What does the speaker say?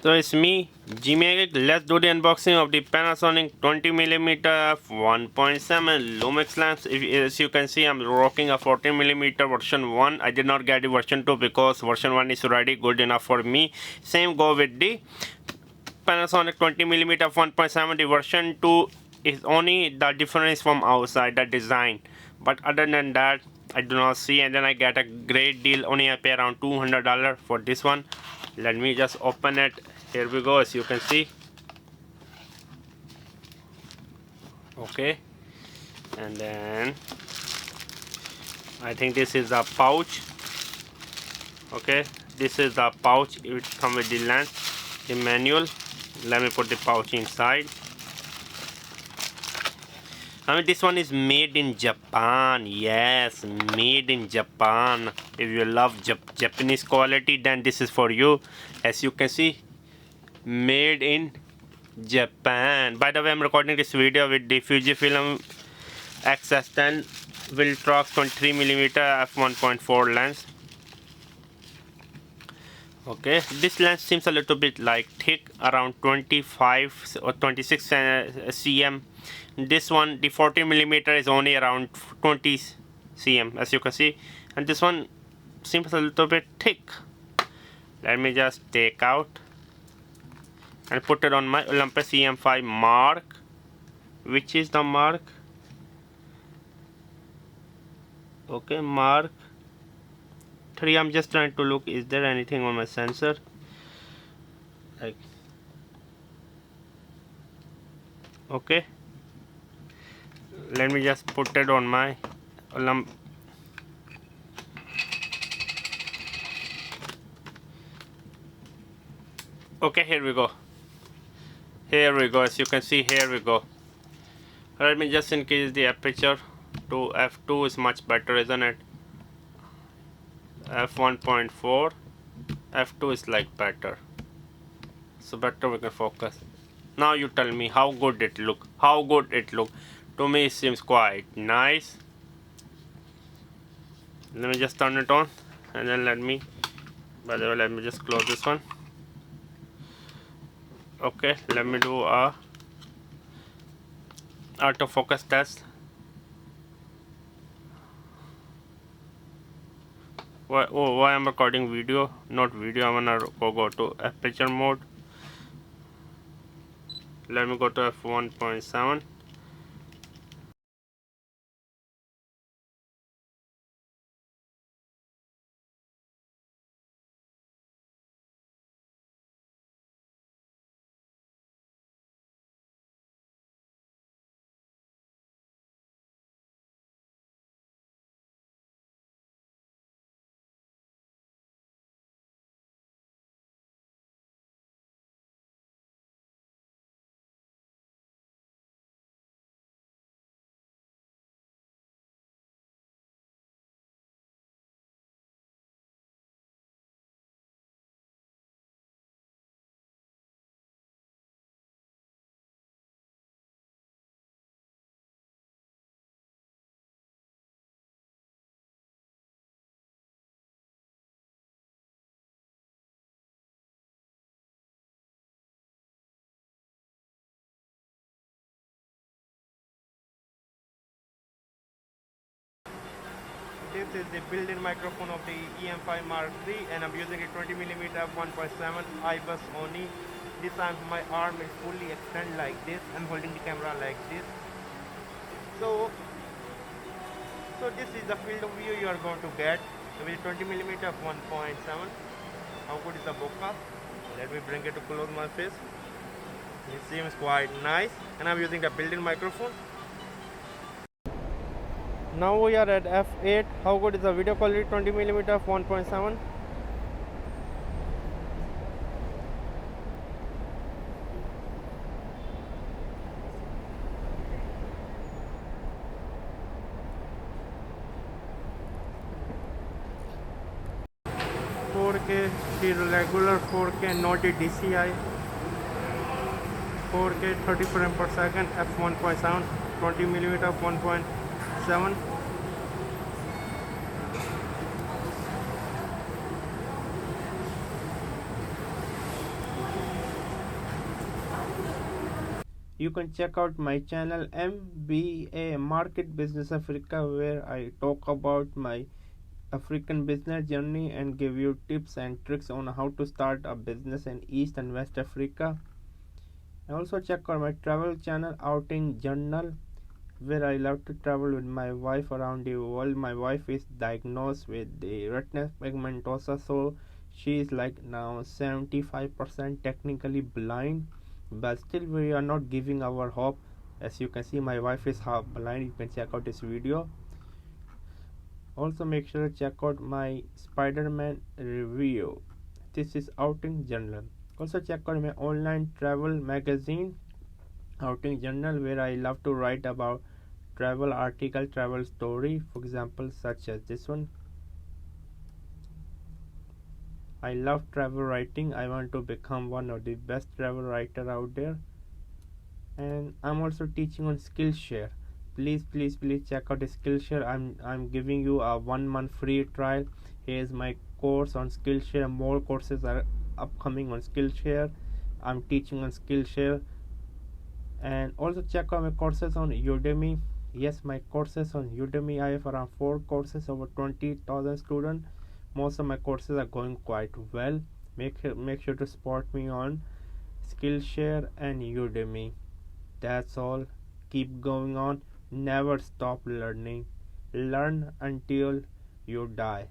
So it's me, Jimmy. Let's do the unboxing of the Panasonic 20mm F1.7 Lumix lamps. As you can see, I'm rocking a 14mm version 1. I did not get the version 2 because version 1 is already good enough for me. Same go with the Panasonic 20mm F1.7. The version 2 is only the difference from outside, the design. But other than that, I do not see. And then I get a great deal. Only I pay around $200 for this one. Let me just open it. Here we go. As you can see, okay, and then I think this is the pouch. Okay, this is the pouch. It comes with the lens, the manual. Let me put the pouch inside. I mean, this one is made in Japan. Yes, made in Japan. If you love Japanese quality, then this is for you. As you can see, made in Japan. By the way, I'm recording this video with the Fujifilm XS10 Viltrox 23mm f1.4 lens. Okay, this lens seems a little bit like thick, around 25 or 26 cm. This one, the 40mm, is only around 20 cm, as you can see, and this one seems a little bit thick. Let me just take out and put it on my Olympus EM5 Mark. Which is the Mark? Okay, Mark 3. I'm just trying to look, is there anything on my sensor? Like, okay, let me just put it on my Olympus. Okay, here we go. Here we go. As you can see, here we go. Let me just increase the aperture to f2. Is much better, isn't it? f1.4, f2 is like better, so better we can focus. Now you tell me how good it look. How good it look. To me it seems quite nice. Let me just turn it on, and then let me just close this one. Okay, let me do a autofocus test. Why I'm recording video, not video. I'm gonna go to aperture mode. Let me go to f1.7. This is the built-in microphone of the EM5 Mark III, and I'm using a 20mm f1.7 IBUS only. This time my arm is fully extended like this. I'm holding the camera like this. So this is the field of view you are going to get with 20mm f1.7. How good is the bokeh? Let me bring it to close my face. It seems quite nice, and I'm using the built-in microphone. Now we are at f8. How good is the video quality? 20mm f1.7. The regular 4K, not the DCI. 4K 30 frames per second, f1.7, 20mm f1.7. You can check out my channel MBA Market Business Africa, where I talk about my African business journey and give you tips and tricks on how to start a business in East and West Africa. Also check out my travel channel Outing Journal, where I love to travel with my wife around the world. My wife is diagnosed with the retinal pigmentosa, so she is like now 75% technically blind, but still we are not giving our hope. As you can see, my wife is half blind. You can check out this video. Also make sure to check out my Spider-Man review. This is Outing Journal. Also check out my online travel magazine Outing Journal, where I love to write about travel article, travel story, for example such as this one. I love travel writing. I want to become one of the best travel writer out there. And I'm also teaching on Skillshare. Please check out Skillshare. I'm giving you a 1 month free trial. Here's my course on Skillshare. More courses are upcoming on Skillshare. I'm teaching on Skillshare. And also check out my courses on Udemy. Yes, my courses on Udemy, I have around 4 courses, over 20,000 students. Most of my courses are going quite well. Make sure to support me on Skillshare and Udemy. That's all. Keep going on. Never stop learning. Learn until you die.